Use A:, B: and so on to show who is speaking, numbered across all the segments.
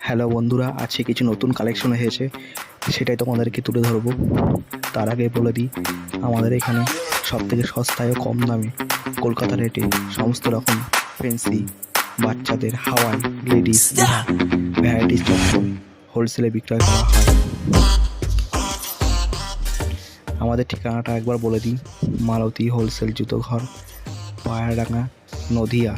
A: Hello বন্ধুরা, আজকে কিছু নতুন কালেকশন এসেছে, সেটাই তোমাদেরকে তুলে ধরবো। তার আগে বলে দিই, আমাদের এখানে সবথেকে সস্তায় ও কম দামে কলকাতা রেটে সমস্ত রকম ফেন্সি, বাচ্চাদের, হাওয়াই, লেডিস, ভ্যারাইটিস চপ্পল হোলসেলে বিক্রয় করা হয়। আমাদের ঠিকানাটা একবার বলে দিই, মালতী হোলসেল জুতো ঘর, পায়রাডাঙ্গা, নদিয়া।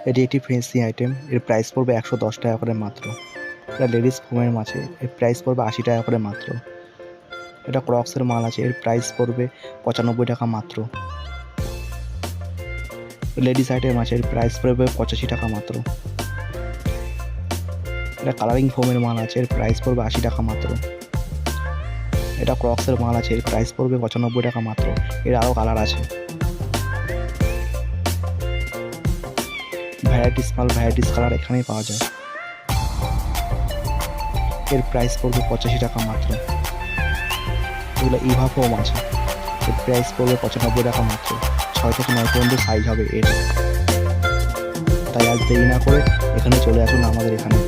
A: এটি একটি ফ্যান্সি আইটেম, এর প্রাইস পড়বে 110 টাকা করে মাত্র। এটা লেডিস ফোমের মাছে, এর প্রাইস পড়বে 80 টাকা করে মাত্র। এটা ক্রক্সের মাল আছে, এর প্রাইস পড়বে 95 টাকা মাত্র। লেডিস আইটেম আছে, এর প্রাইস পড়বে 85 টাকা মাত্র। এটা কালারিং ফোমের মাল আছে, এর প্রাইস পড়বে 80 টাকা মাত্র। এটা ক্রক্সের মাল আছে, এর প্রাইস পড়বে 95 টাকা মাত্র। এর আরও কালার আছে। ভ্যারাইটিস মাল, ভ্যারাইটিস কালার এখানেই পাওয়া যায়। এর প্রাইস পড়বে 85 টাকা মাত্র। এগুলো ইভা ফোম আছে, এর প্রাইস পড়বে 95 টাকা মাত্র। 6 থেকে 9 পর্যন্ত সাইজ হবে এর। তাই আজ দেরি না করে এখানে চলে আসুন আমাদের এখানে।